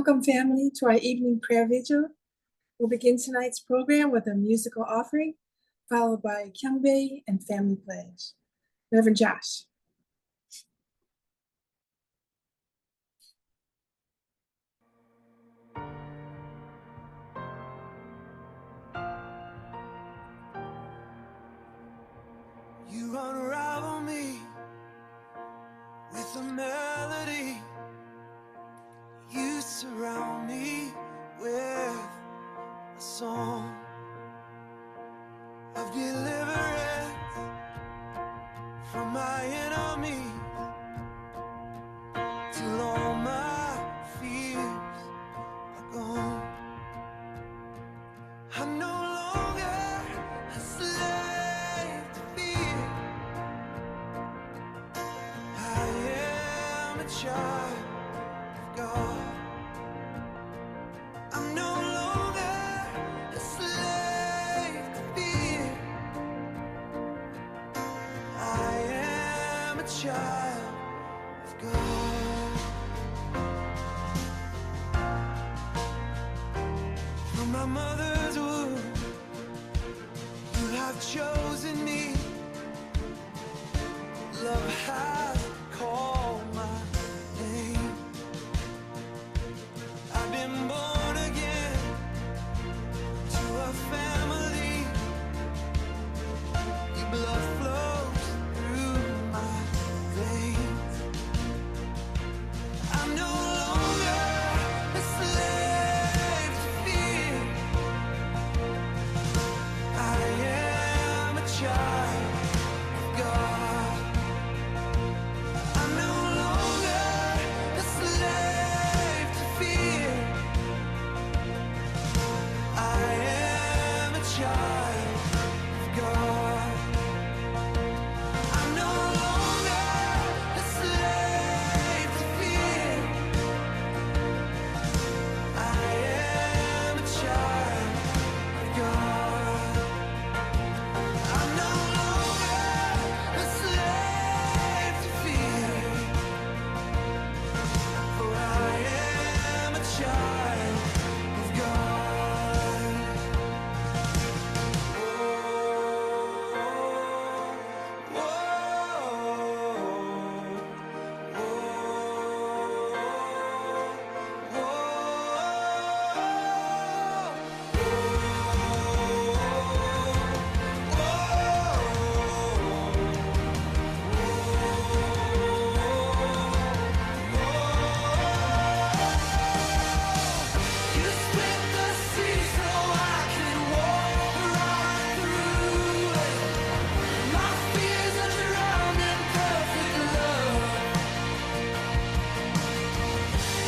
Welcome, family, to our evening prayer vigil. We'll begin tonight's program with a musical offering, followed by a Kyungbei and family pledge. Reverend Josh. You unravel me with a melody. You surround me with a song of deliverance from my enemies, till all my fears are gone. I'm no longer a slave to fear. I am a child of God. I'm no longer a slave to fear. I am a child of God. From my mother's womb, you have chosen me. Love has called my name. I've been born again to a family. Your blood flows through my veins. I'm no longer a slave to fear. I am a child of God. I'm no longer a slave to fear. I am a child of God. I'm no longer a slave to fear. I am a child of God. I'm no longer a slave to fear, for I am a child of God. You split the sea so I could walk right through it. My fears are drowned in perfect love.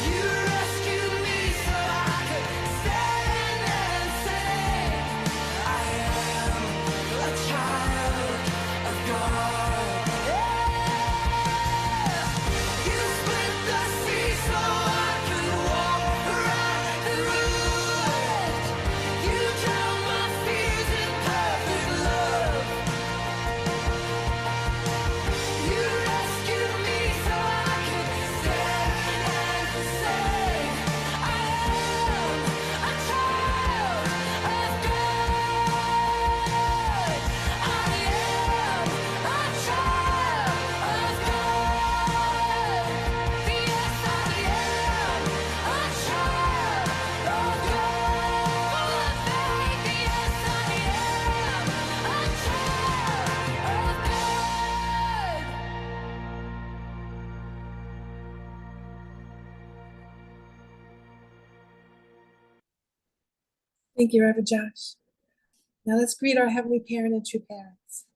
You rescued me so I could stand and say, I am a child of God. You split the sea so I could walk right through it. You drowned my fears in perfect love. You rescued me so I could stand and say, I am a child of God. I am a child of God. Yes, I am a child of God. Full of faith, yes, I am a child of God. Thank you, Reverend Josh. Now let's greet our Heavenly Parent and true parents.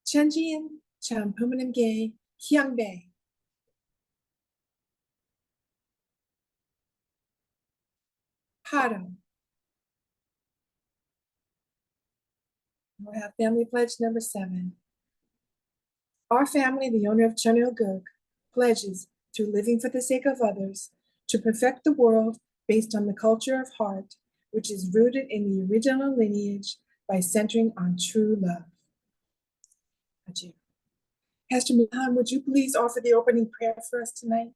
Chenjian Champumanimge Hyungbei. Pato. We'll have family pledge number 7. Our family, the owner of Cheonil Guk, pledges, through living for the sake of others, to perfect the world based on the culture of heart, which is rooted in the original lineage by centering on true love. Adieu. Pastor Mihan, would you please offer the opening prayer for us tonight?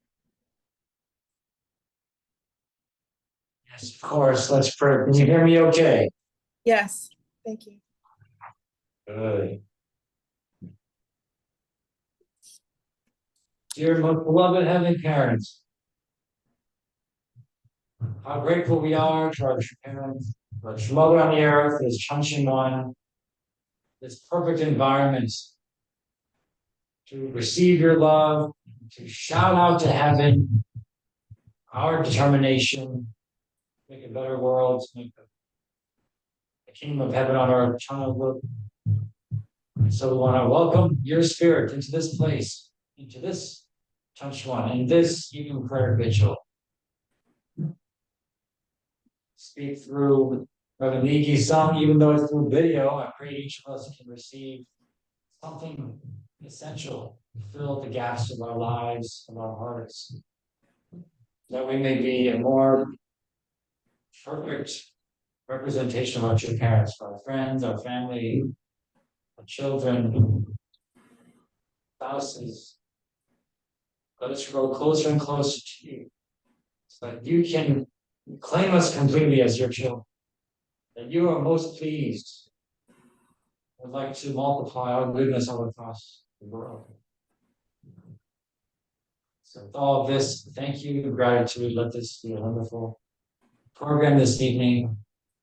Yes, of course. Let's pray. Can you hear me okay? Yes, thank you. Good. Dear most beloved Heavenly Parents, how grateful we are to our parents, our mother on the earth, this Changxin One, this perfect environment to receive your love, to shout out to heaven our determination, to make a better world, to make the kingdom of heaven on earth, childhood. So we want to welcome your spirit into this place, into this touch one, in this evening prayer vigil. Speak through Reverend Leakey's song, even though it's through video. I pray each of us can receive something essential to fill the gaps of our lives, of our hearts, that we may be a more perfect representation of our true parents, for our friends, our family, our children, spouses. Let us grow closer and closer to you, so that you can claim us completely as your children, that you are most pleased, would like to multiply our goodness all across the world. So with all of this, thank you, gratitude. Let this be a wonderful program this evening.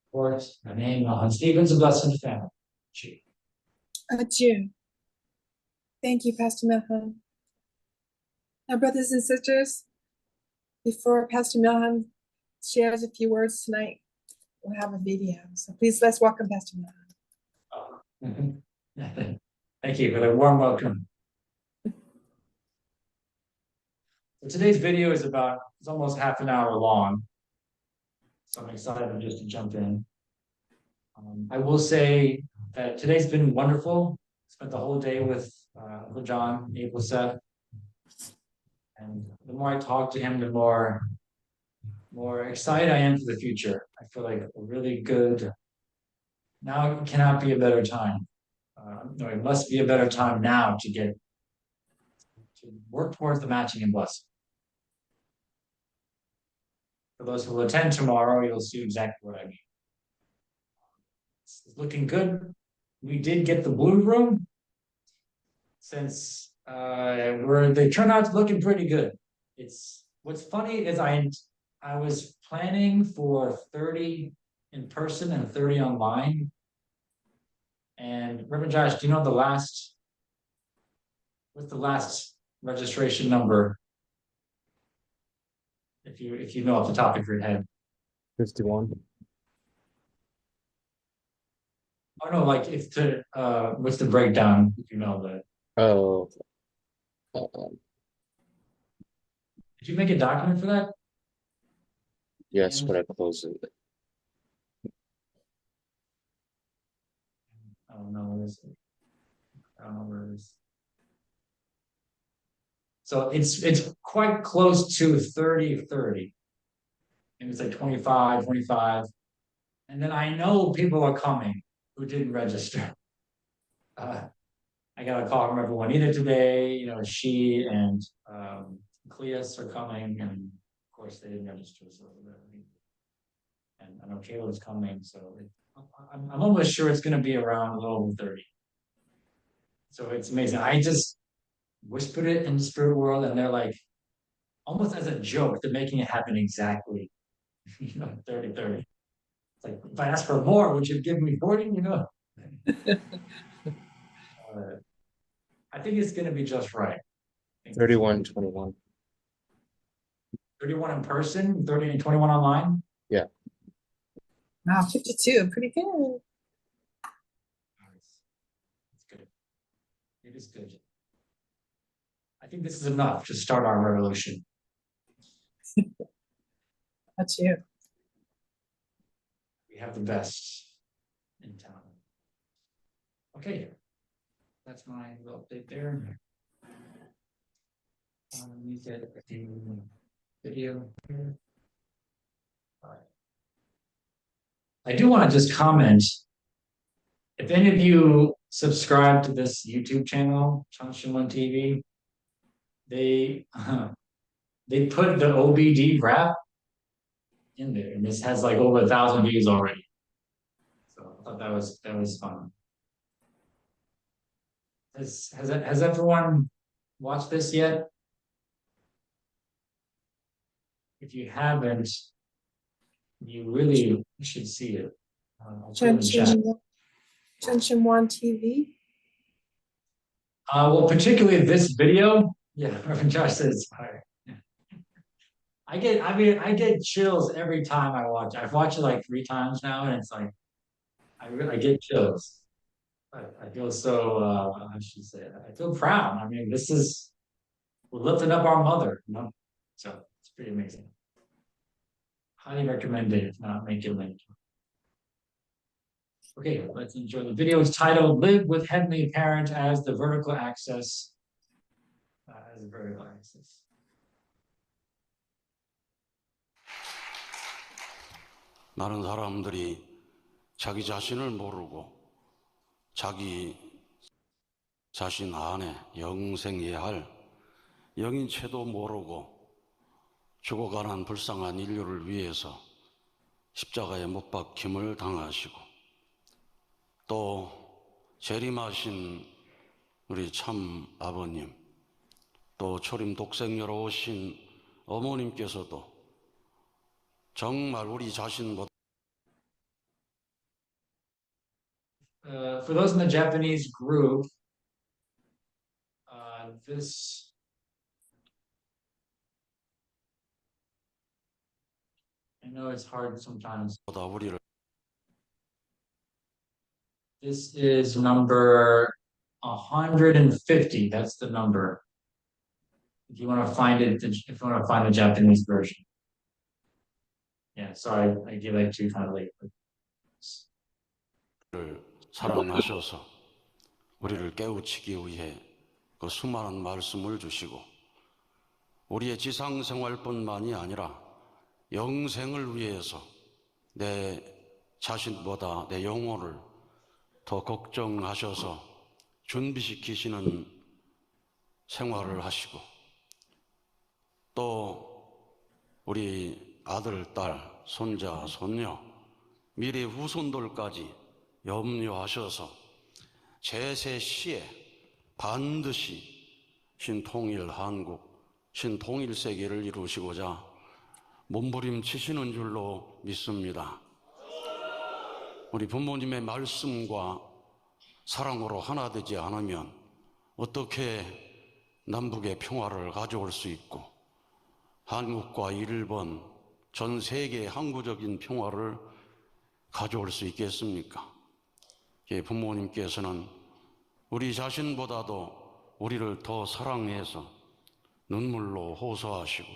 Support my name, Hans Stevens, a blessed family. Adieu. Thank you, Pastor Milhan. Now, brothers and sisters, before Pastor Milhan shares a few words tonight, we'll have a video. So please let's welcome Pastor Milhan. Thank you for the warm welcome. So today's video is it's almost half an hour long. So I'm excited just to jump in. I will say that today's been wonderful. Spent the whole day with Uncle John, April Seth. And the more I talk to him, the more excited I am for the future. I feel like a really good, now it cannot be a better time. No, it must be a better time now to work towards the matching and blessing. For those who will attend tomorrow, you'll see exactly what I mean. It's looking good. We did get the blue room, since they turn out looking pretty good. What's funny is I was planning for 30 in person and 30 online. And Reverend Josh, do you know what's the last registration number? If you know off the top of your head. 51. Oh no, like what's the breakdown, if you know that? Oh, Did you make a document for that? yes, when I close it. I don't know where is it. I don't know where it is. So it's quite close to 30-30. And it's like 25-25. And then I know people are coming who didn't register. I got a call from everyone either today, she and Cleus are coming, and of course they didn't register. So, and I know Caleb's coming, so I'm almost sure it's going to be around a little over 30. So it's amazing. I just whispered it in the spirit world, and they're like, almost as a joke, they're making it happen exactly, 30-30. It's like, if I asked for more, would you give me 40? I think it's going to be just right. 31-21. 31 in person, 30 and 21 online. Yeah. Wow, 52, pretty good. It's good. It is good. I think this is enough to start our revolution. That's you. We have the best in town. Okay. That's my little update there. Let me get the video here. All right. I do want to just comment, if any of you subscribe to this YouTube channel, Changxin One TV, they put the OBD rap in there, and this has like over 1,000 views already. So I thought that was fun. Has everyone watched this yet? If you haven't, you really should see it. I'll put it in the chat. Chuncheon TV. Well, particularly this video, yeah, Reverend Josh says it's fire. Yeah. I get chills every time I watch. I've watched it like 3 times now, and it's like, I get chills. I feel so, I should say, I feel proud. I mean, we're lifting up our mother, you know? So it's pretty amazing. Highly recommend it, if not, make it link. Okay, let's enjoy the video. It's titled Live with Heavenly Parent as the vertical axis. 많은 사람들이 자기 자신을 모르고 자기 자신 안에 영생해야 할 영인체도 모르고 죽어가는 불쌍한 인류를 위해서 십자가에 못 박힘을 당하시고 또 재림하신 우리 참 아버님 또 초림 독생녀로 오신 어머님께서도 정말 우리 자신보다 For those in the Japanese group, this I know it's hard sometimes. 우리를 This is number 150. That's the number. If you want to find it, if you want to find the Japanese version. Yeah, sorry, I gave that to you kind of late. 사랑하셔서 우리를 깨우치기 위해 그 수많은 말씀을 주시고 우리의 지상 생활뿐만이 아니라 영생을 위해서 내 자신보다 내 영혼을 더 걱정하셔서 준비시키시는 생활을 하시고 또 우리 아들, 딸, 손자, 손녀, 미래 후손들까지 염려하셔서 제세 시에 반드시 신통일 한국, 신통일 세계를 이루시고자 몸부림치시는 줄로 믿습니다. 우리 부모님의 말씀과 사랑으로 하나 되지 않으면 어떻게 남북의 평화를 가져올 수 있고 한국과 일본, 전 세계의 항구적인 평화를 가져올 수 있겠습니까? 부모님께서는 우리 자신보다도 우리를 더 사랑해서 눈물로 호소하시고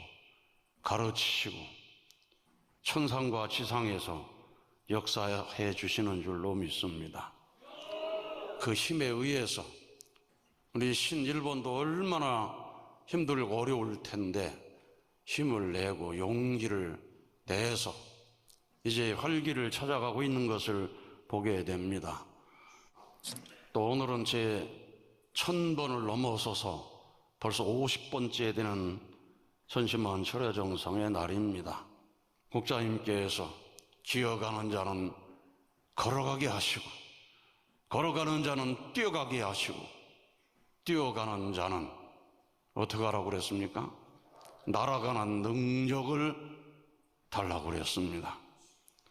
가르치시고 천상과 지상에서 역사해 주시는 줄로 믿습니다. 그 힘에 의해서 우리 신일본도 얼마나 힘들고 어려울 텐데 힘을 내고 용기를 내서 이제 활기를 찾아가고 있는 것을 보게 됩니다. 또 오늘은 제 1000번을 넘어서서 벌써 50번째 되는 선심한 철야정성의 날입니다. 국장님께서 기어가는 자는 걸어가게 하시고 걸어가는 자는 뛰어가게 하시고 뛰어가는 자는 어떻게 하라고 그랬습니까? 날아가는 능력을 달라고 그랬습니다.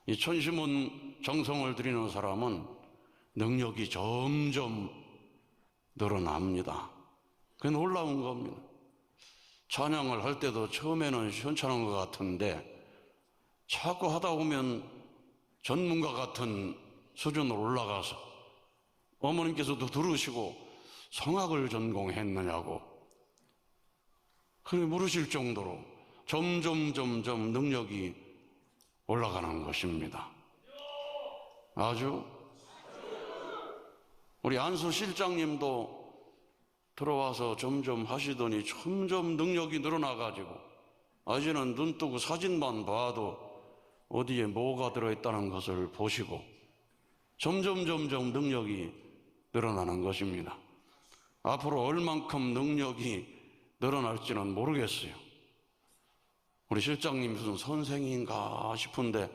이 천심은 정성을 들이는 사람은 능력이 점점 늘어납니다. 그게 놀라운 겁니다. 찬양을 할 때도 처음에는 시원찮은 것 같은데 자꾸 하다 보면 전문가 같은 수준으로 올라가서 어머님께서도 들으시고 성악을 전공했느냐고 그렇게 물으실 정도로 점점 능력이 올라가는 것입니다. 아주 우리 안수 실장님도 들어와서 점점 하시더니 점점 능력이 늘어나가지고 이제는 눈 뜨고 사진만 봐도 어디에 뭐가 들어있다는 것을 보시고 점점 능력이 늘어나는 것입니다. 앞으로 얼만큼 능력이 늘어날지는 모르겠어요. 우리 실장님 무슨 선생인가 싶은데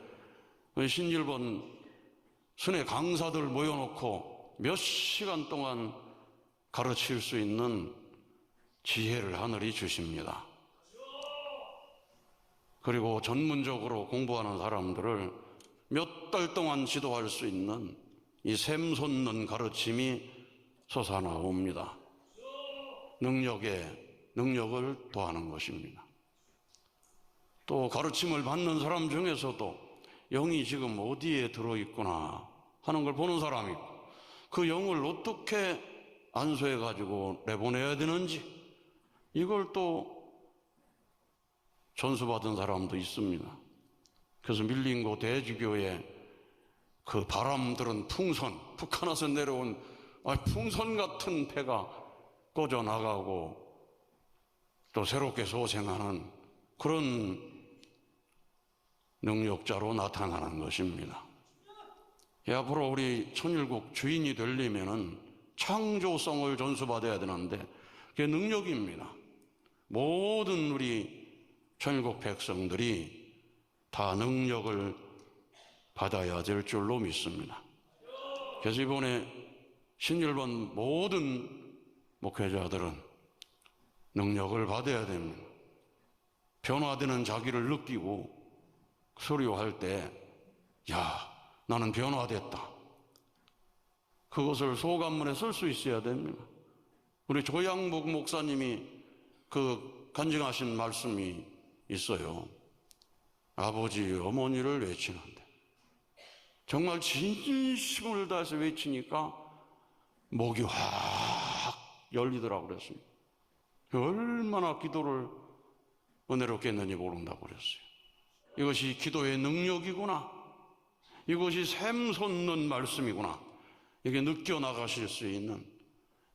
신일본 순회 강사들 모여놓고 몇 시간 동안 가르칠 수 있는 지혜를 하늘이 주십니다. 그리고 전문적으로 공부하는 사람들을 몇 달 동안 지도할 수 있는 이 샘솟는 가르침이 솟아나옵니다. 능력에 능력을 더하는 것입니다. 또 가르침을 받는 사람 중에서도 영이 지금 어디에 들어있구나 하는 걸 보는 사람이 있고, 그 영을 어떻게 안수해 가지고 내보내야 되는지 이걸 또 전수받은 사람도 있습니다. 그래서 밀린고 대주교의 그 바람들은 풍선, 북한에서 내려온 풍선 같은 배가 꺼져 나가고 또 새롭게 소생하는 그런 능력자로 나타나는 것입니다. 앞으로 우리 천일국 주인이 되려면은 창조성을 전수받아야 되는데 그게 능력입니다. 모든 우리 천일국 백성들이 다 능력을 받아야 될 줄로 믿습니다. 그래서 이번에 신일본 모든 목회자들은 능력을 받아야 됩니다. 변화되는 자기를 느끼고 소리할 때, 야, 나는 변화됐다. 그것을 소감문에 쓸 수 있어야 됩니다. 우리 조양복 목사님이 그 간증하신 말씀이 있어요. 아버지, 어머니를 외치는데 정말 진심을 다해서 외치니까 목이 확 열리더라고 그랬습니다. 얼마나 기도를 은혜롭게 했는지 모른다고 그랬어요. 이것이 기도의 능력이구나. 이것이 샘솟는 말씀이구나. 이게 느껴나가실 수 있는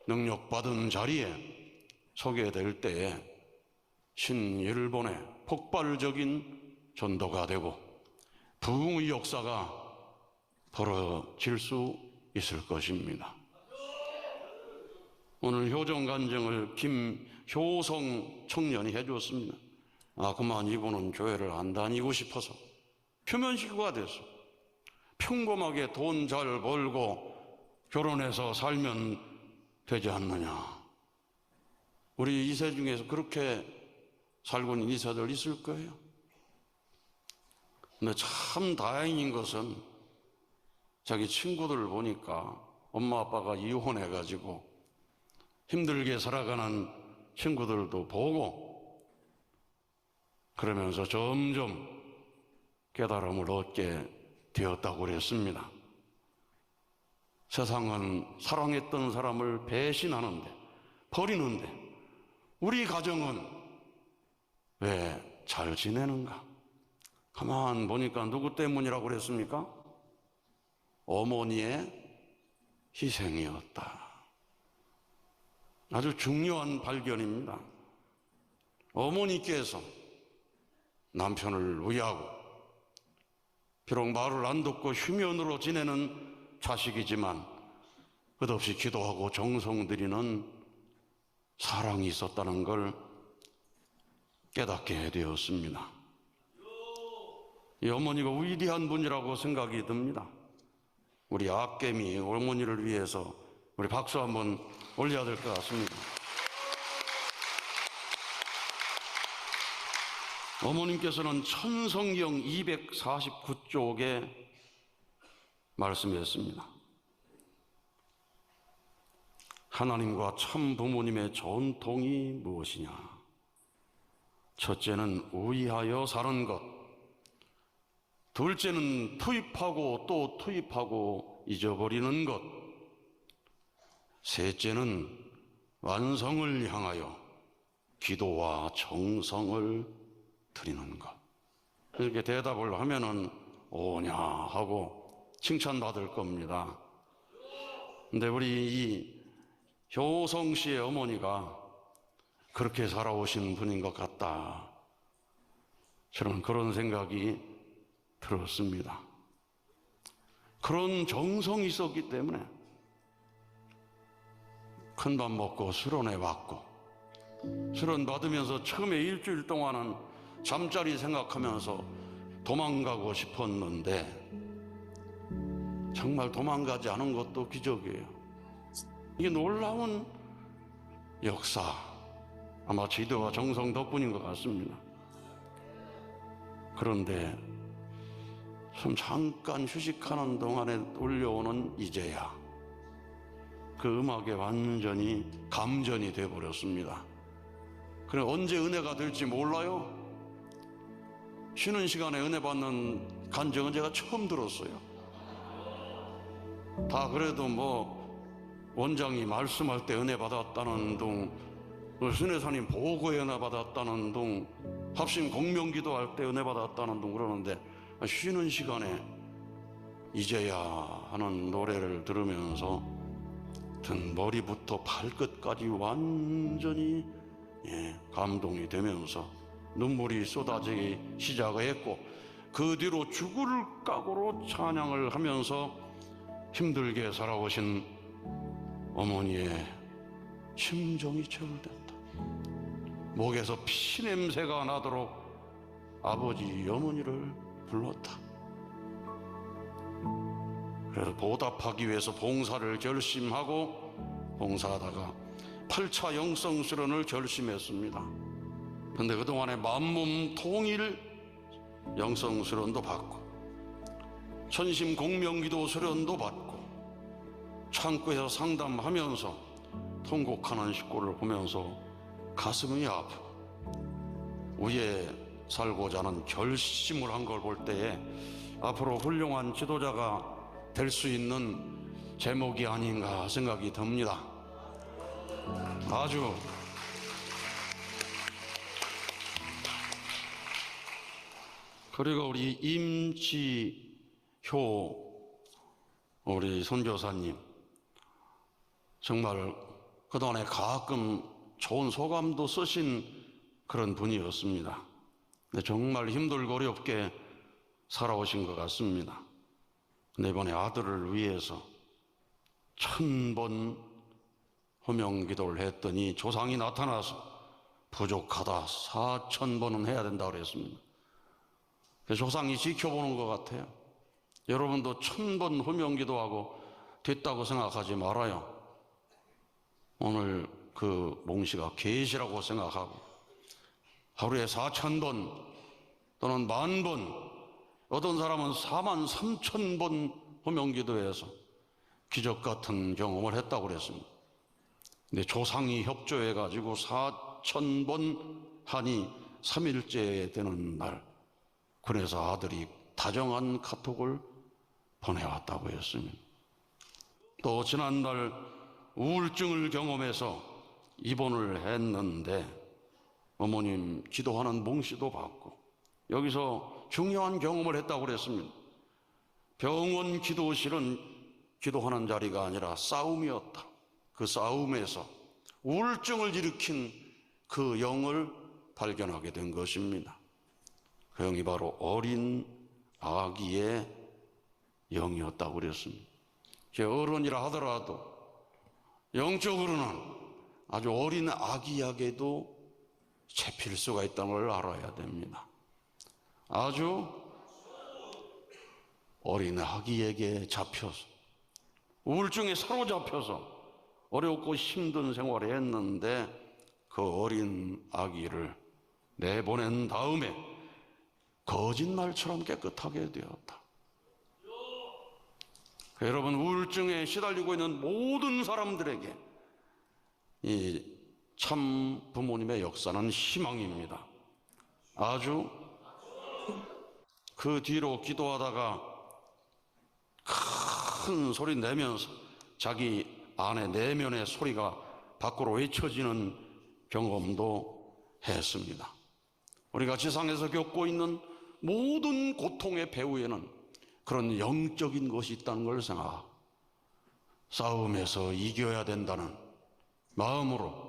능력받은 자리에 서게 될 때에 신일본의 폭발적인 전도가 되고 부흥의 역사가 벌어질 수 있을 것입니다. 오늘 효정 간증을 김효성 청년이 해주었습니다. 그만 이분은 교회를 안 다니고 싶어서 표면식구가 됐어. 평범하게 돈 잘 벌고 결혼해서 살면 되지 않느냐. 우리 2세 중에서 그렇게 살고 있는 2세들 있을 거예요. 근데 참 다행인 것은 자기 친구들을 보니까 엄마 아빠가 이혼해가지고 힘들게 살아가는 친구들도 보고 그러면서 점점 깨달음을 얻게 되었다고 그랬습니다. 세상은 사랑했던 사람을 배신하는데, 버리는데 우리 가정은 왜 잘 지내는가? 가만 보니까 누구 때문이라고 그랬습니까? 어머니의 희생이었다. 아주 중요한 발견입니다. 어머니께서 남편을 위하고 비록 말을 안 듣고 휴면으로 지내는 자식이지만 끝없이 기도하고 정성 들이는 사랑이 있었다는 걸 깨닫게 되었습니다. 이 어머니가 위대한 분이라고 생각이 듭니다. 우리 아깨미 어머니를 위해서 우리 박수 한번 올려야 될 것 같습니다. 어머님께서는 천성경 249쪽에 말씀했습니다. 하나님과 참 부모님의 전통이 무엇이냐? 첫째는 의하여 사는 것, 둘째는 투입하고 또 투입하고 잊어버리는 것, 셋째는 완성을 향하여 기도와 정성을 드리는 것. 이렇게 대답을 하면은 오냐 하고 칭찬받을 겁니다. 근데 우리 이 효성 씨의 어머니가 그렇게 살아오신 분인 것 같다. 저는 그런 생각이 들었습니다. 그런 정성이 있었기 때문에 큰밥 먹고 수련회 받고, 수련 받으면서 처음에 일주일 동안은 잠자리 생각하면서 도망가고 싶었는데 정말 도망가지 않은 것도 기적이에요. 이게 놀라운 역사, 아마 지도와 정성 덕분인 것 같습니다. 그런데 좀 잠깐 휴식하는 동안에 울려오는 이제야 그 음악에 완전히 감전이 되어버렸습니다. 그래 언제 은혜가 될지 몰라요. 쉬는 시간에 은혜 받는 간증은 제가 처음 들었어요. 다 그래도 원장이 말씀할 때 은혜 받았다는 둥, 순회사님 보고에 은혜 받았다는 둥, 합심 공명기도 할 때 은혜 받았다는 둥 그러는데 쉬는 시간에 이제야 하는 노래를 들으면서 머리부터 발끝까지 완전히 감동이 되면서 눈물이 쏟아지기 시작했고 그 뒤로 죽을 각오로 찬양을 하면서 힘들게 살아오신 어머니의 심정이 절됐다. 목에서 피냄새가 나도록 아버지 어머니를 불렀다. 그래서 보답하기 위해서 봉사를 결심하고 봉사하다가 8차 영성수련을 결심했습니다. 그런데 그동안에 만몸 통일 영성수련도 받고 천심 공명기도 수련도 받고 창구에서 상담하면서 통곡하는 식구를 보면서 가슴이 아프고 위에 살고자 하는 결심을 한 걸 볼 때에 앞으로 훌륭한 지도자가 될 수 있는 제목이 아닌가 생각이 듭니다. 아주 그리고 우리 임지효 우리 선교사님 정말 그동안에 가끔 좋은 소감도 쓰신 그런 분이었습니다. 근데 정말 힘들고 어렵게 살아오신 것 같습니다. 근데 이번에 아들을 위해서 1000번 호명기도를 했더니 조상이 나타나서 부족하다 4000번은 해야 된다고 그랬습니다. 조상이 지켜보는 것 같아요. 여러분도 1000번 호명기도하고 됐다고 생각하지 말아요. 오늘 그 몽씨가 계시라고 생각하고 하루에 4000번 또는 10,000번, 어떤 사람은 43,000번 호명기도해서 기적 같은 경험을 했다고 그랬습니다. 근데 조상이 협조해가지고 4000번 하니 3일째 되는 날 군에서 아들이 다정한 카톡을 보내왔다고 했습니다. 또 지난달 우울증을 경험해서 입원을 했는데 어머님 기도하는 몽씨도 받고 여기서 중요한 경험을 했다고 그랬습니다. 병원 기도실은 기도하는 자리가 아니라 싸움이었다. 그 싸움에서 우울증을 일으킨 그 영을 발견하게 된 것입니다. 그 영이 바로 어린 아기의 영이었다고 그랬습니다. 어른이라 하더라도 영적으로는 아주 어린 아기에게도 잡힐 수가 있다는 걸 알아야 됩니다. 아주 어린 아기에게 잡혀서 우울증에 사로잡혀서 어렵고 힘든 생활을 했는데 그 어린 아기를 내보낸 다음에 거짓말처럼 깨끗하게 되었다. 여러분 우울증에 시달리고 있는 모든 사람들에게 이 참 부모님의 역사는 희망입니다. 아주 그 뒤로 기도하다가 큰 소리 내면서 자기 안에 내면의 소리가 밖으로 외쳐지는 경험도 했습니다. 우리가 지상에서 겪고 있는 모든 고통의 배후에는 그런 영적인 것이 있다는 걸 생각하고 싸움에서 이겨야 된다는 마음으로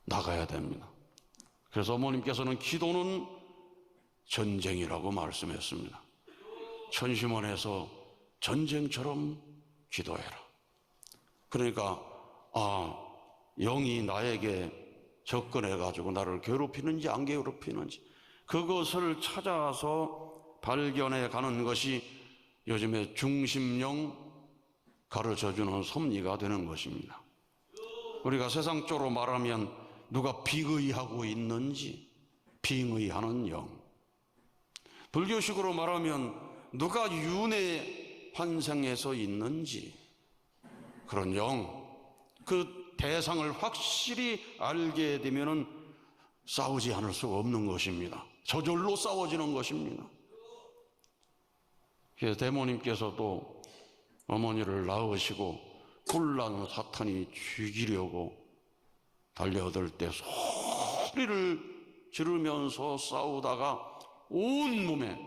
나가야 됩니다. 그래서 어머님께서는 기도는 전쟁이라고 말씀했습니다. 천심원에서 전쟁처럼 기도해라. 그러니까 영이 나에게 접근해가지고 나를 괴롭히는지 안 괴롭히는지 그것을 찾아서 발견해 가는 것이 요즘에 중심령 가르쳐주는 섭리가 되는 것입니다. 우리가 세상적으로 말하면 누가 빙의하고 있는지 빙의하는 영, 불교식으로 말하면 누가 윤회 환생해서 있는지 그런 영, 그 대상을 확실히 알게 되면은 싸우지 않을 수가 없는 것입니다. 저절로 싸워지는 것입니다. 그래서 대모님께서도 어머니를 낳으시고 굴란 사탄이 죽이려고 달려들 때 소리를 지르면서 싸우다가 온몸에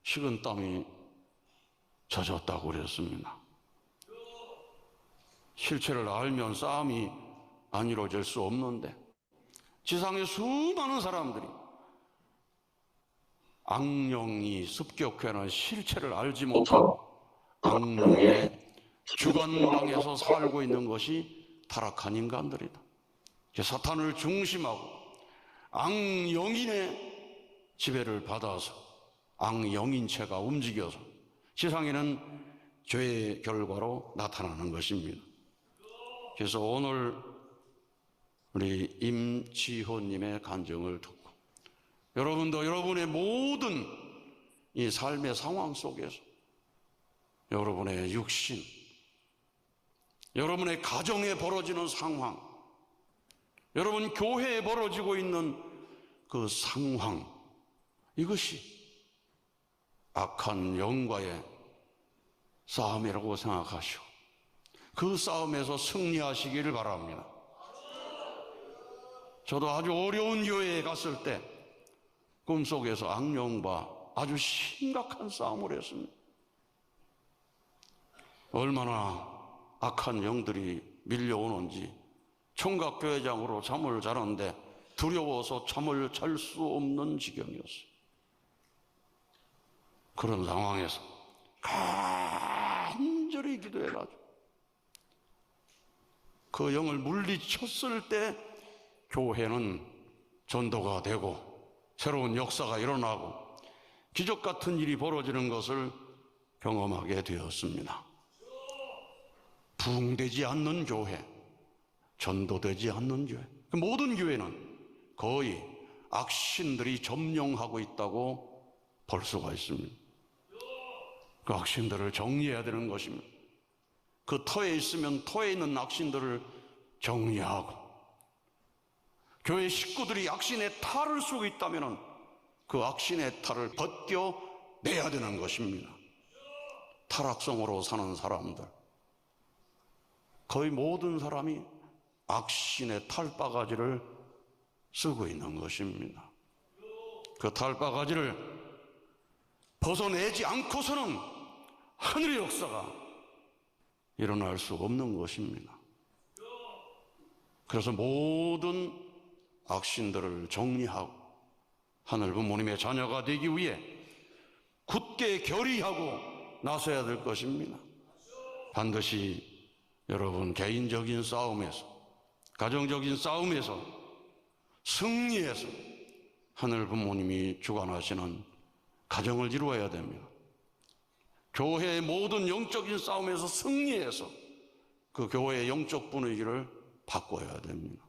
식은 땀이 젖었다고 그랬습니다. 실체를 알면 싸움이 안 이루어질 수 없는데 지상의 수많은 사람들이 악령이 습격해는 실체를 알지 못하고 악령의 주관방에서 살고 있는 것이 타락한 인간들이다. 사탄을 중심하고 악영인의 지배를 받아서 악영인체가 움직여서 지상에는 죄의 결과로 나타나는 것입니다. 그래서 오늘 우리 임지호님의 간증을 듣고 여러분도 여러분의 모든 이 삶의 상황 속에서 여러분의 육신, 여러분의 가정에 벌어지는 상황, 여러분 교회에 벌어지고 있는 그 상황, 이것이 악한 영과의 싸움이라고 생각하시오. 그 싸움에서 승리하시기를 바랍니다. 저도 아주 어려운 교회에 갔을 때 꿈속에서 악령과 아주 심각한 싸움을 했습니다. 얼마나 악한 영들이 밀려오는지 총각교회장으로 잠을 자는데 두려워서 잠을 잘 수 없는 지경이었어요. 그런 상황에서 간절히 기도해가지고 그 영을 물리쳤을 때 교회는 전도가 되고 새로운 역사가 일어나고 기적 같은 일이 벌어지는 것을 경험하게 되었습니다. 부흥되지 않는 교회, 전도되지 않는 교회, 모든 교회는 거의 악신들이 점령하고 있다고 볼 수가 있습니다. 그 악신들을 정리해야 되는 것입니다. 그 터에 있으면 터에 있는 악신들을 정리하고 교회 식구들이 악신의 탈을 쓰고 있다면 그 악신의 탈을 벗겨내야 되는 것입니다. 타락성으로 사는 사람들, 거의 모든 사람이 악신의 탈바가지를 쓰고 있는 것입니다. 그 탈바가지를 벗어내지 않고서는 하늘의 역사가 일어날 수 없는 것입니다. 그래서 모든 악신들을 정리하고 하늘 부모님의 자녀가 되기 위해 굳게 결의하고 나서야 될 것입니다. 반드시 여러분 개인적인 싸움에서, 가정적인 싸움에서 승리해서 하늘 부모님이 주관하시는 가정을 이루어야 됩니다. 교회의 모든 영적인 싸움에서 승리해서 그 교회의 영적 분위기를 바꿔야 됩니다.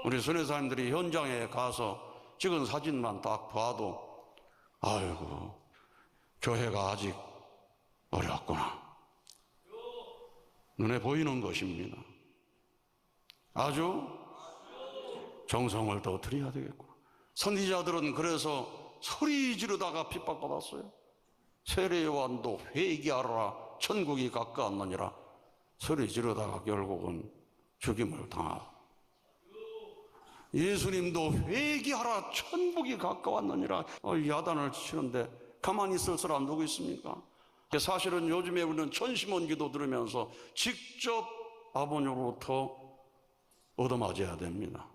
우리 선교사님들이 현장에 가서 찍은 사진만 딱 봐도 아이고 교회가 아직 어렵구나 눈에 보이는 것입니다. 아주 정성을 더 들여야 되겠구나. 선지자들은 그래서 소리 지르다가 핍박받았어요. 세례요한도 회개하라 천국이 가까웠느니라 소리 지르다가 결국은 죽임을 당하고, 예수님도 회개하라 천국이 가까웠느니라 야단을 치는데 가만히 있을 사람 누구 있습니까? 사실은 요즘에 우리는 천심원 기도 들으면서 직접 아버님으로부터 얻어맞아야 됩니다.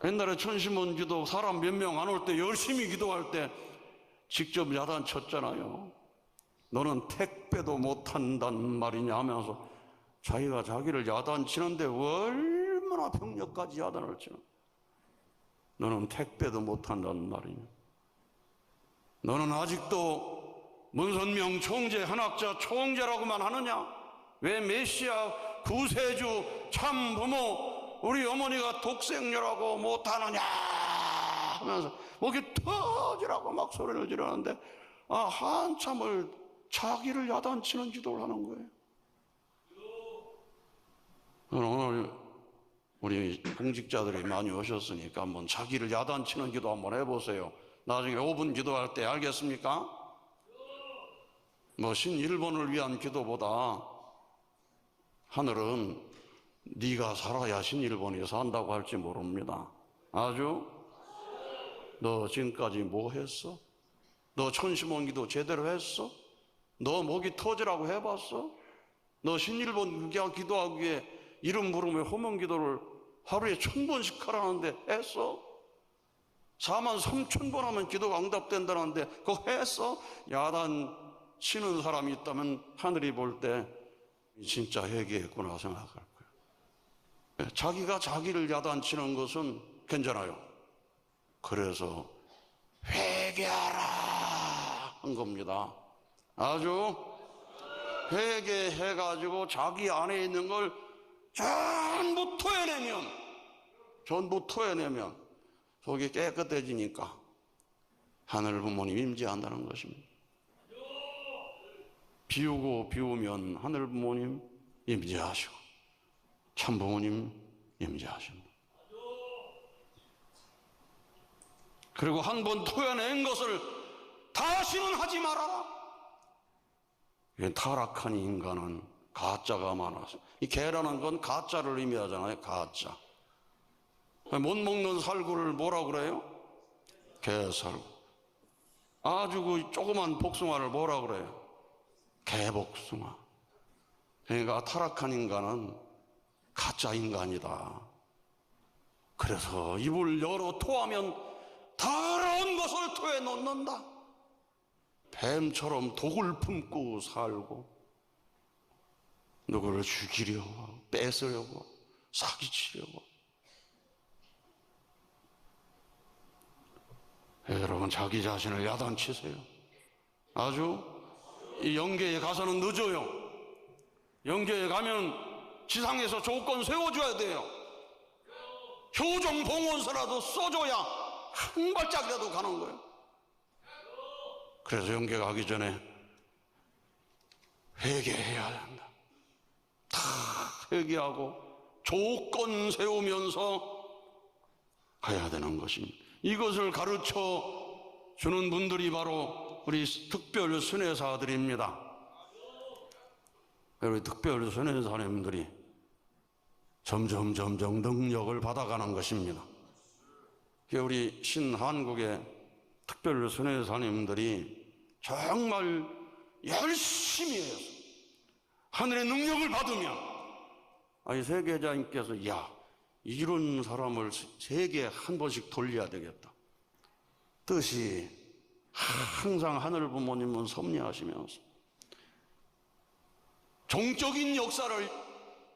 옛날에 천심원 기도 사람 몇 명 안 올 때 열심히 기도할 때 직접 야단 쳤잖아요. 너는 택배도 못한단 말이냐 하면서 자기가 자기를 야단치는데 얼마나 병력까지 야단을 치나. 너는 택배도 못한다는 말이냐. 너는 아직도 문선명 총재, 한학자 총재라고만 하느냐. 왜 메시아, 구세주, 참부모, 우리 어머니가 독생녀라고 못하느냐 하면서 목이 터지라고 막 소리를 지르는데 한참을 자기를 야단치는 기도를 하는 거예요. 오늘 우리 공직자들이 많이 오셨으니까 한번 자기를 야단치는 기도 한번 해보세요. 나중에 5분 기도할 때 알겠습니까? 뭐 신일본을 위한 기도보다 하늘은 네가 살아야 신일본이 산다고 할지 모릅니다. 아주? 너 지금까지 뭐 했어? 너 천심원 기도 제대로 했어? 너 목이 터지라고 해봤어? 너 신일본 기도하기 위해 이름 부르며 호명 기도를 하루에 1000번씩 하라는데 했어? 43,000번 하면 기도가 응답된다는데 그거 했어? 야단 치는 사람이 있다면 하늘이 볼 때 진짜 회개했구나 생각할 거예요. 자기가 자기를 야단치는 것은 괜찮아요. 그래서 회개하라 한 겁니다. 아주 회개해가지고 자기 안에 있는 걸 전부 토해내면 속이 깨끗해지니까 하늘 부모님 임재한다는 것입니다. 비우면 하늘 부모님 임재하시고 참 부모님 임재하십니다. 그리고 한 번 토해낸 것을 다시는 하지 말아라. 타락한 인간은 가짜가 많아서, 이 개라는 건 가짜를 의미하잖아요. 가짜. 못 먹는 살구를 뭐라 그래요? 개살구. 아주 그 조그만 복숭아를 뭐라 그래요? 개복숭아. 그러니까 타락한 인간은 가짜 인간이다. 그래서 입을 열어 토하면 더러운 것을 토해 놓는다. 뱀처럼 독을 품고 살고 누구를 죽이려고, 뺏으려고, 사기치려고. 여러분 자기 자신을 야단치세요. 아주 이 영계에 가서는 늦어요. 영계에 가면 지상에서 조건 세워줘야 돼요. 효정 봉헌서라도 써줘야 한 발짝이라도 가는 거예요. 그래서 영계 가기 전에 회개해야 된다. 다 회개하고 조건 세우면서 가야 되는 것입니다. 이것을 가르쳐 주는 분들이 바로 우리 특별 순회사들입니다. 우리 특별 순회사님들이 점점 능력을 받아가는 것입니다. 우리 신한국의 특별 순회사님들이 정말 열심히 해서 하늘의 능력을 받으면 아니 세계자님께서 야 이런 사람을 세계에 한 번씩 돌려야 되겠다. 뜻이 항상 하늘 부모님은 섭리하시면서 종적인 역사를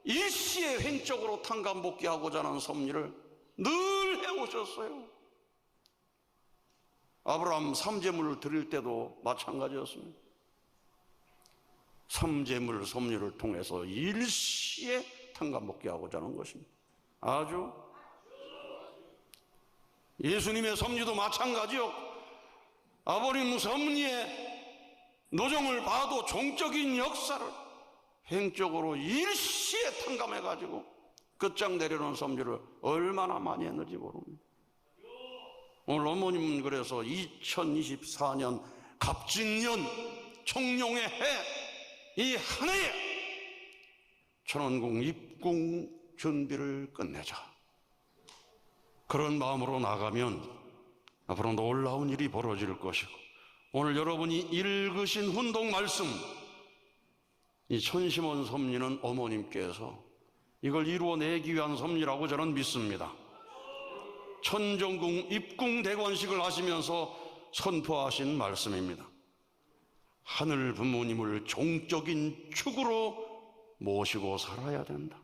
일시에 횡적으로 탕감복귀하고자 하는 섭리를 늘 해오셨어요. 아브라함 삼재물을 드릴 때도 마찬가지였습니다. 삼재물 섭리를 통해서 일시에 탕감복귀하고자 하는 것입니다. 아주 예수님의 섭리도 마찬가지요. 아버님 섭리의 노정을 봐도 종적인 역사를 행적으로 일시에 탕감해가지고 끝장 내려놓은 섭리를 얼마나 많이 했는지 모릅니다. 오늘 어머님은 그래서 2024년 갑진년 청룡의 해 이 한 해에 천원궁 입궁 준비를 끝내자. 그런 마음으로 나가면 앞으로 놀라운 일이 벌어질 것이고 오늘 여러분이 읽으신 훈독 말씀 이 천심원 섭리는 어머님께서 이걸 이루어내기 위한 섭리라고 저는 믿습니다. 천정궁 입궁 대관식을 하시면서 선포하신 말씀입니다. 하늘 부모님을 종적인 축으로 모시고 살아야 된다.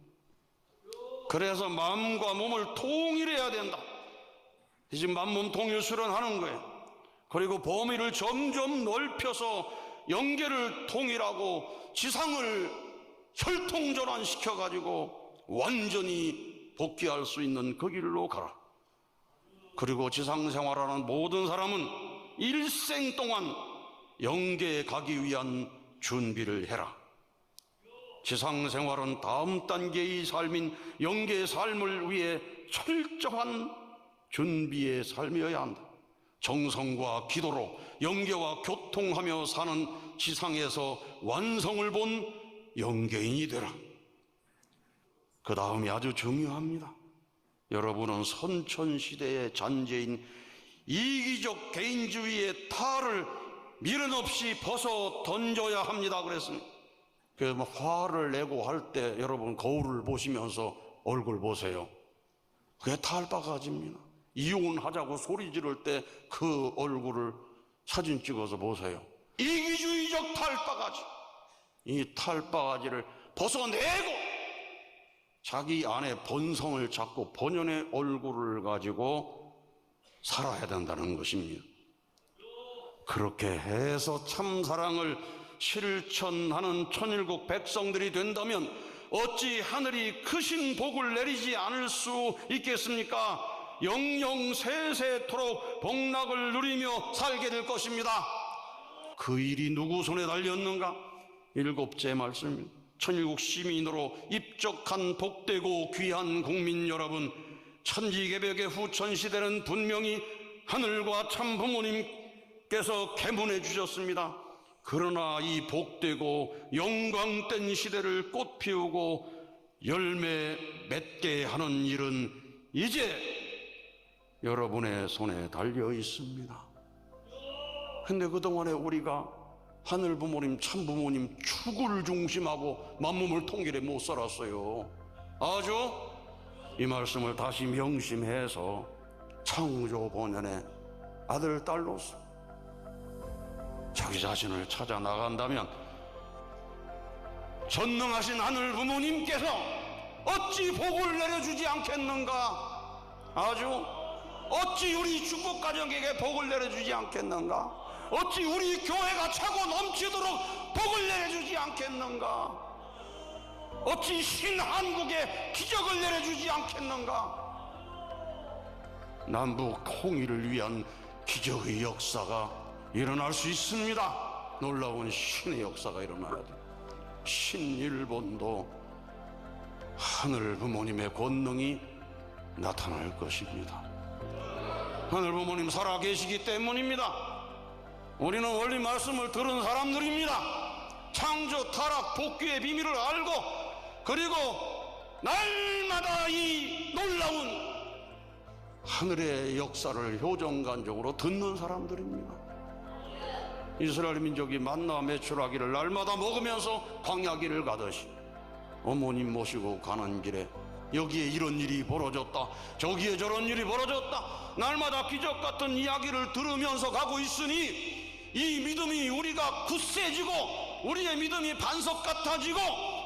그래서 마음과 몸을 통일해야 된다. 지금 만몸 통일 수련하는 거예요. 그리고 범위를 점점 넓혀서 영계를 통일하고 지상을 혈통전환시켜 가지고 완전히 복귀할 수 있는 그 길로 가라. 그리고 지상생활하는 모든 사람은 일생 동안 영계에 가기 위한 준비를 해라. 지상생활은 다음 단계의 삶인 영계의 삶을 위해 철저한 준비의 삶이어야 한다. 정성과 기도로 영계와 교통하며 사는 지상에서 완성을 본 영계인이 되라. 그 다음이 아주 중요합니다. 여러분은 선천시대의 잔재인 이기적 개인주의의 탈을 미련 없이 벗어 던져야 합니다. 그랬습니다. 그래서 화를 내고 할 때 여러분 거울을 보시면서 얼굴 보세요. 그게 탈바가지입니다. 이혼하자고 소리 지를 때 그 얼굴을 사진 찍어서 보세요. 이기주의적 탈바가지. 이 탈바가지를 벗어내고 자기 안에 본성을 찾고 본연의 얼굴을 가지고 살아야 된다는 것입니다. 그렇게 해서 참사랑을 실천하는 천일국 백성들이 된다면 어찌 하늘이 크신 복을 내리지 않을 수 있겠습니까? 영영 세세토록 복락을 누리며 살게 될 것입니다. 그 일이 누구 손에 달렸는가? 일곱째 말씀입니다. 천일국 시민으로 입적한 복되고 귀한 국민 여러분, 천지개벽의 후천시대는 분명히 하늘과 참 부모님께서 계문해 주셨습니다. 그러나 이 복되고 영광된 시대를 꽃 피우고 열매 맺게 하는 일은 이제 여러분의 손에 달려 있습니다. 근데 그동안에 우리가 하늘 부모님, 참 부모님 축을 중심하고 만몸을 통일해 못 살았어요. 아주 이 말씀을 다시 명심해서 창조 본연의 아들, 딸로서 자기 자신을 찾아 나간다면 전능하신 하늘 부모님께서 어찌 복을 내려주지 않겠는가? 아주 어찌 우리 축복 가정에게 복을 내려주지 않겠는가? 어찌 우리 교회가 차고 넘치도록 복을 내려주지 않겠는가? 어찌 신한국에 기적을 내려주지 않겠는가? 남북 통일을 위한 기적의 역사가 일어날 수 있습니다. 놀라운 신의 역사가 일어나야 돼. 신일본도 하늘 부모님의 권능이 나타날 것입니다. 하늘 부모님 살아계시기 때문입니다. 우리는 원리 말씀을 들은 사람들입니다. 창조, 타락, 복귀의 비밀을 알고 그리고 날마다 이 놀라운 하늘의 역사를 효정간적으로 듣는 사람들입니다. 이스라엘 민족이 만나 매출하기를 날마다 먹으면서 광야길을 가듯이 어머님 모시고 가는 길에 여기에 이런 일이 벌어졌다, 저기에 저런 일이 벌어졌다, 날마다 기적 같은 이야기를 들으면서 가고 있으니 이 믿음이 우리가 굳세지고 우리의 믿음이 반석 같아지고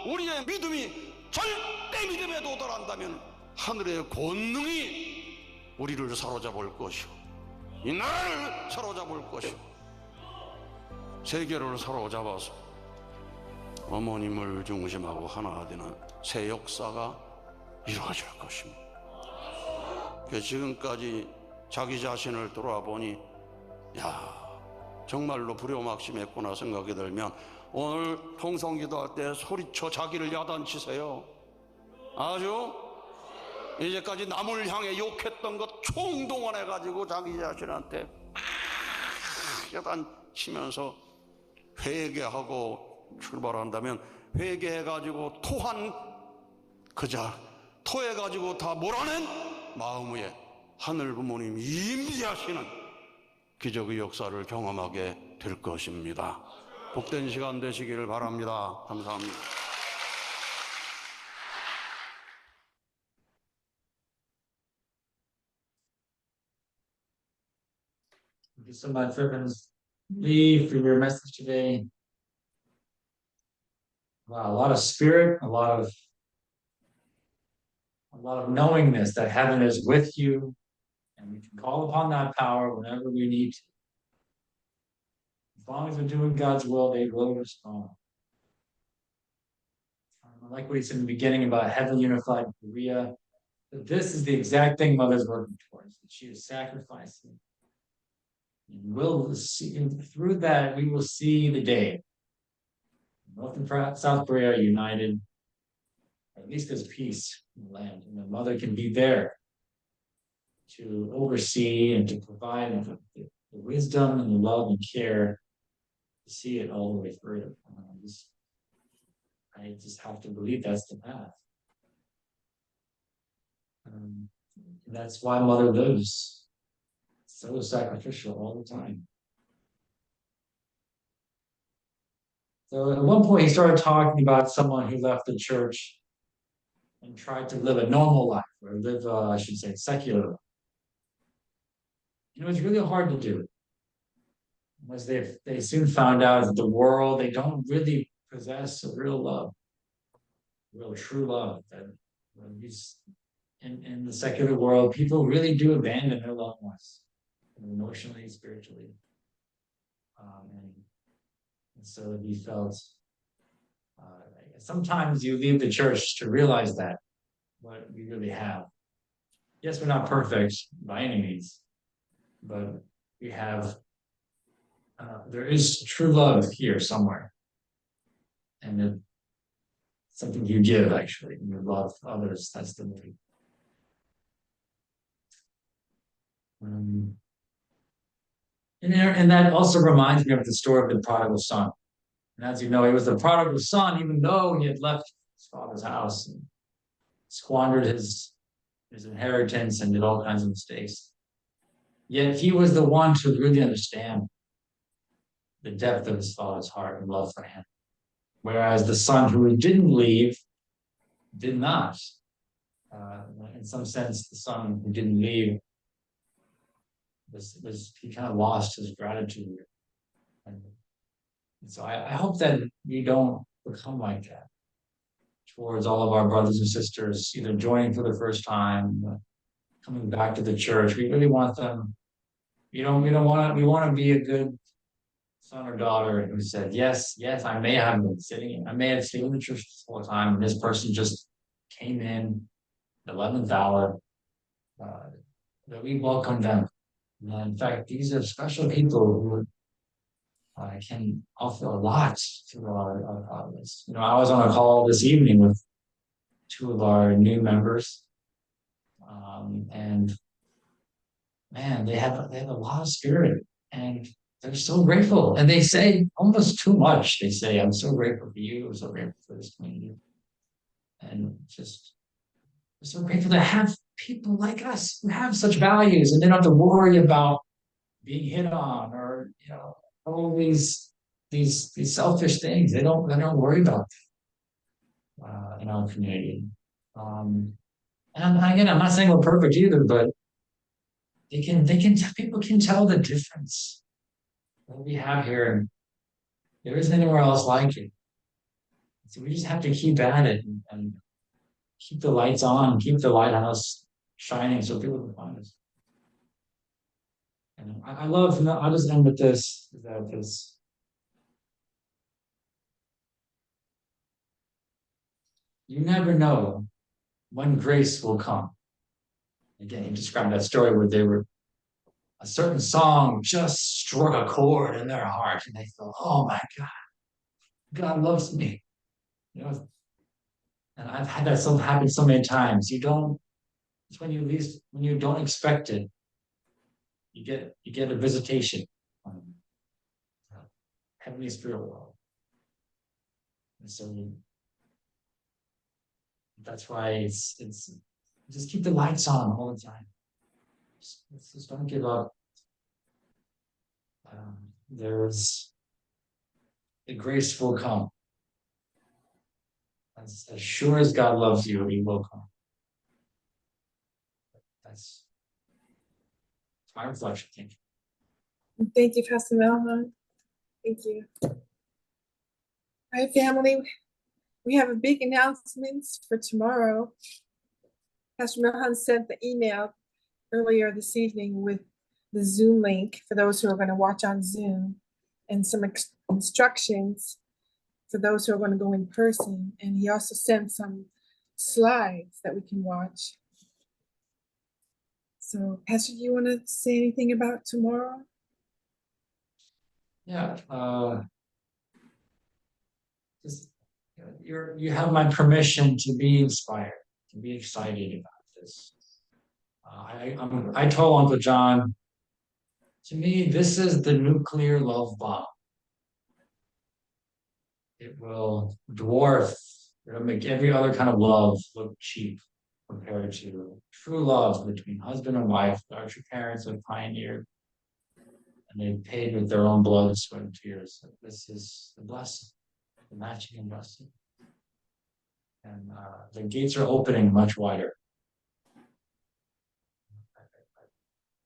우리의 믿음이 절대 믿음에 도달한다면 하늘의 권능이 우리를 사로잡을 것이고 이 나라를 사로잡을 것이고 세계를 사로잡아서 어머님을 중심하고 하나 되는 새 역사가 이루어질 것입니다. 지금까지 자기 자신을 돌아보니 정말로 불효막심했구나 생각이 들면 오늘 통성기도할 때 소리쳐 자기를 야단치세요. 아주 이제까지 남을 향해 욕했던 것 총동원해가지고 자기 자신한테 야단치면서 회개하고 출발한다면 회개해가지고 토한 그자 토해가지고 다 몰아낸 마음 위에 하늘 부모님 임재하시는 기적의 역사를 경험하게 될 것입니다. 복된 시간 되시기를 바랍니다. 감사합니다. Thank you so much, Reverend Lee, for your message today. wow, a lot of spirit, a lot of knowingness that heaven is with you, and we can call upon that power whenever we need to. As long as we're doing God's will, they will respond. I like what he said in the beginning about heaven unified Korea. But this is the exact thing Mother's working towards, that she is sacrificing. And we'll see, and through that, we will see the day. North and South Korea are united. At least there's peace in the land, and the mother can be there to oversee and to provide the wisdom and the love and care to see it all the way through. I just have to believe that's the path. That's why Mother lives so sacrificial all the time. So at one point, he started talking about someone who left the church and tried to live a normal life, or live, I should say, secular life. It's really hard to do. Unless they soon found out that the world, they don't really possess a real love, real true love. That in the secular world, people really do abandon their loved ones, emotionally, spiritually. And so he felt, sometimes you leave the church to realize that, what we really have. Yes, we're not perfect by any means, but we have, there is true love here somewhere. And it's something you give, actually, you love others, that's the movie. And that also reminds me of the story of the prodigal son. And as you know, he was the prodigal son, even though he had left his father's house and squandered his inheritance and did all kinds of mistakes. Yet he was the one to really understand the depth of his father's heart and love for him. Whereas the son who didn't leave did not. In some sense, the son who didn't leave he kind of lost his gratitude. And so I hope that we don't become like that towards all of our brothers and sisters, either joining for the first time, coming back to the church. We really want them. We want to be a good son or daughter who said, yes, I may have stayed in the church this whole time, and this person just came in the 11th hour, that we welcome them. And in fact, these are special people who can offer a lot to our audience. I was on a call this evening with 2 of our new members, and man, they have a lot of spirit, and they're so grateful. And they say almost too much. They say, "I'm so grateful for you. I'm so grateful for this community," and just we're so grateful to have people like us who have such values, and they don't have to worry about being hit on or all these selfish things. They don't worry about in our community. And again, I'm not saying we're perfect either, but people can tell the difference that we have here, and there isn't anywhere else like it. So we just have to keep at it and keep the lights on, keep the lighthouse shining so people can find us. And I love, I'll just end with this, you never know when grace will come. Again, he described that story where a certain song just struck a chord in their heart, and they thought, "Oh my God, God loves me." And I've had that happen so many times. It's when you don't expect it, you get a visitation from heavenly spirit world. And so that's why it's just keep the lights on all the time. Just don't give up. There's the grace will come. As sure as God loves you, He will come. That's my reflection. Thank you. Thank you, Pastor Melvin. Thank you. All right, family. We have a big announcements for tomorrow. Pastor Milhan sent the email earlier this evening with the Zoom link for those who are going to watch on Zoom and some instructions for those who are going to go in person. And he also sent some slides that we can watch. So, Pastor, do you want to say anything about tomorrow? Yeah, just, you have my permission to be inspired, to be excited about this. I told Uncle John, to me, this is the nuclear love bomb. It will dwarf, it'll make every other kind of love look cheap compared to true love between husband and wife that our parents have pioneered. And they paid with their own blood, sweat, and tears. So this is the blessing, the matching and blessing. And the gates are opening much wider.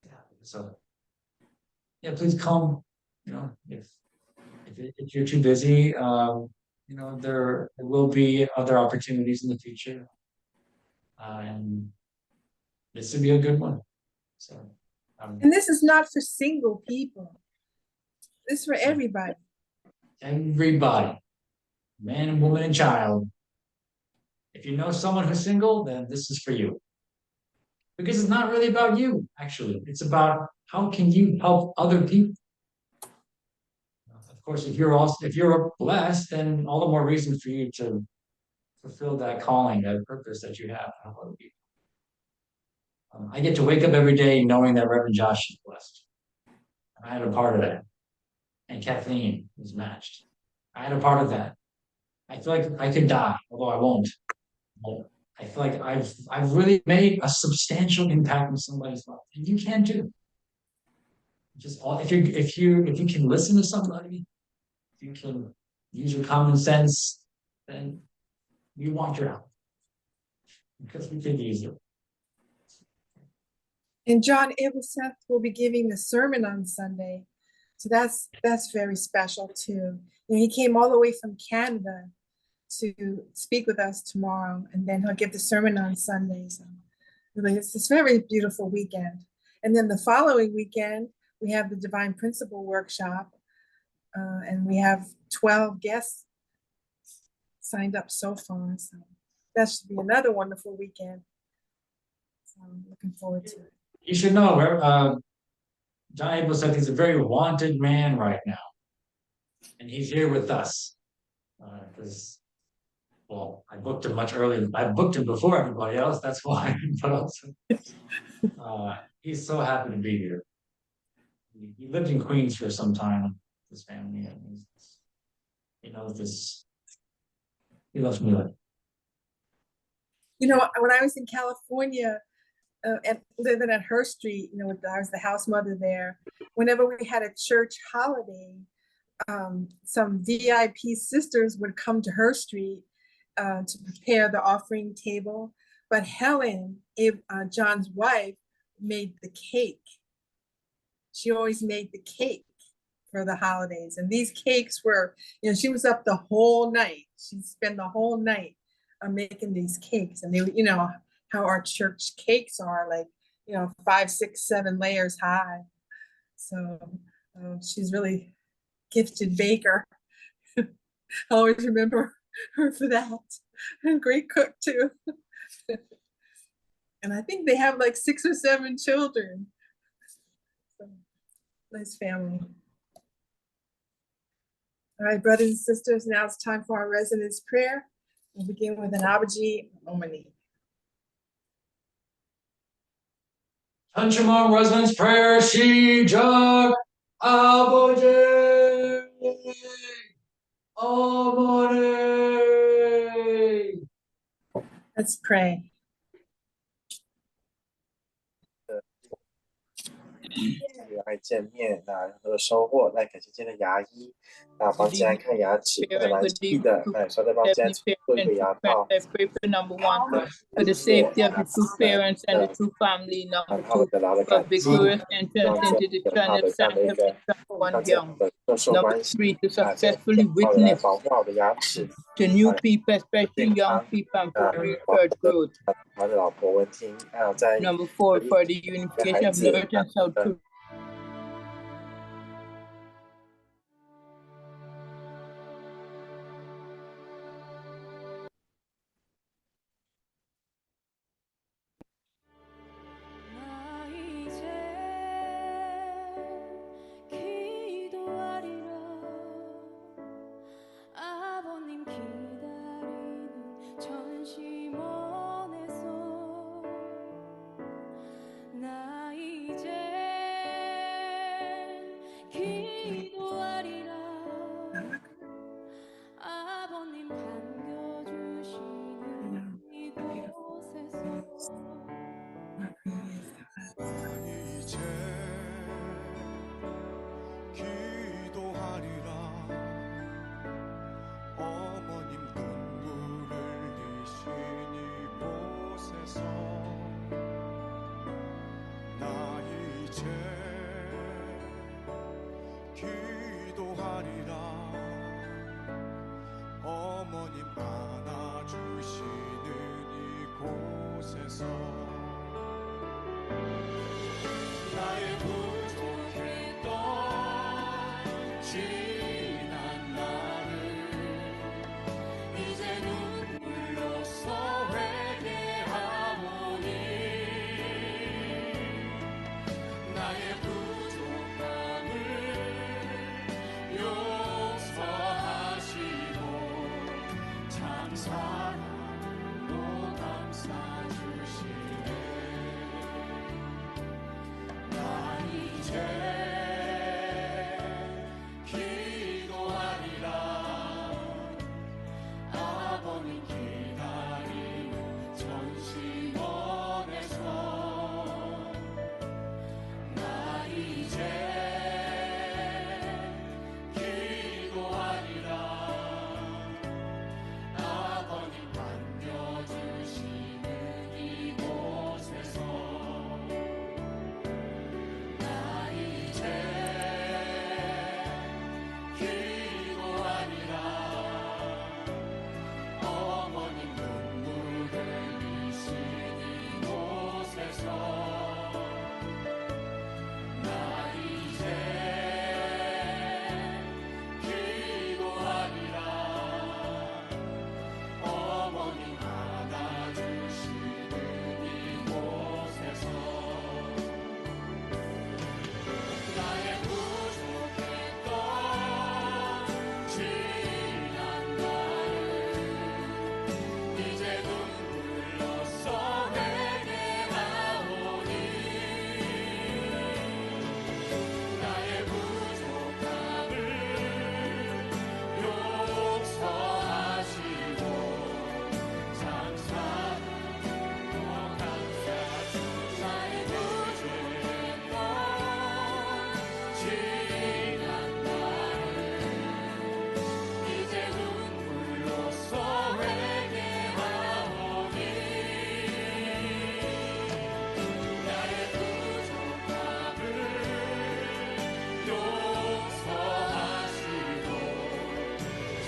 Yeah, so yeah, please come. You know, if you're too busy, you know, there will be other opportunities in the future, and this would be a good one. So, And this is not for single people. This is for everybody. everybody, man and woman and child. If you know someone who's single, then this is for you. Because it's not really about you, actually. It's about how can you help other people. Of course, if you're blessed, then all the more reason for you to fulfill that calling, that purpose that you have to help other people. I get to wake up every day knowing that Reverend Josh is blessed. And I had a part of that. And Kathleen was matched. I had a part of that. I feel like I could die, although I won't. But I feel like I've really made a substantial impact in somebody's life, and you can too. Just if you can listen to somebody, if you can use your common sense, then we want your help because we can use it. And John Abelseth will be giving the sermon on Sunday. So that's very special too. And he came all the way from Canada to speak with us tomorrow, and then he'll give the sermon on Sunday. So really, it's this very beautiful weekend. And then the following weekend, we have the Divine Principle Workshop, and we have 12 guests signed up so far. So that should be another wonderful weekend. So I'm looking forward to it. You should know, John Abelseth is a very wanted man right now, and he's here with us because, well, I booked him much earlier. I booked him before everybody else. That's why. But also, he's so happy to be here. He lived in Queens for some time with his family, and he knows this. He loves music. You know, when I was in California, and living at Her Street, you know, I was the house mother there. Whenever we had a church holiday, some VIP sisters would come to Her Street to prepare the offering table. But Helen, John's wife, made the cake. She always made the cake for the holidays. And these cakes were, you know, she was up the whole night. She'd spend the whole night making these cakes. And they were, you know, how our church cakes are, like, you know, 5, 6, 7 layers high. So she's really gifted baker. I always remember her for that. And great cook too. And I think they have like 6 or 7 children. So, nice family. All right, brothers and sisters, now it's time for our resonance prayer. We'll begin with an Abaji Omani. Tanchumam Resonance Prayer, Shijak Aboje Omani. Let's pray. 爱见面，那很多的收获。那感谢今天的牙医，帮家人看牙齿，或者来记的，说在帮家人做一个牙套。 I pray for number one for the safety of the two parents and the two family. Number 他们 two, 得到的 for 感激， vigorous entrance 让 into the 得到 channel 的这样的一 sanctum 个 of one 让这样 young. 的更受 Number 关心， three, to 这样 successfully 好的来 witness 保护好的牙齿， to new people, especially young people, and for research growth. 他的老婆文婷，还有在 Number four, for the unification of North and South Korea. 나 이제 기도하리라 아버님 기다리는 전심원에서 나 이제 기도하리라 아버님 반겨주시는 이곳에서 이제 기도하리라 어머님 눈물 흘리신 이곳에서 나 이제 기도하리라 어머님 안아주시는 이곳에서 나의 부족했던 지난 날을 이제 눈물로써 회개하오니 나의 부족함을 용서하시고 참 사랑으로 감싸주시네 나 이제 기도하리라 아버님 기다리는 전심원에서 나 이제 기도하리라 아버님 반겨주시는 이곳에서 나 이제 기도하리라 어머님 눈물 흘리신 이곳에서 나 이제 기도하리라 어머님 안아주시는 이곳에서 나의 부족했던 지난 날을 이제 눈물로써 회개하오니 나의 부족함을 용서하시고 참 사랑으로 감싸주시네 나의 부족했던 지난 날을 이제 눈물로써 회개하오니 나의 부족함을 용서하시고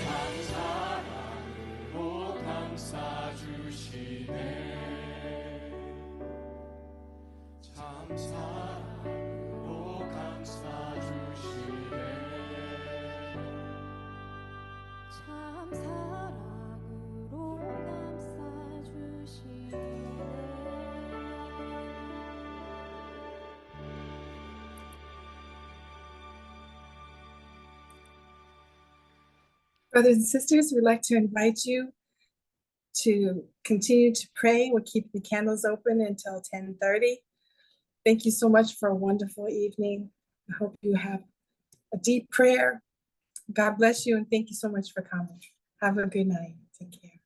참 사랑으로 감싸주시네 참 사랑으로 감싸주시네 참 사랑으로 감싸주시네 Brothers and sisters, we'd like to invite you to continue to pray. We'll keep the candles open until 10:30. Thank you so much for a wonderful evening. I hope you have a deep prayer. God bless you and thank you so much for coming. Have a good night. Take care.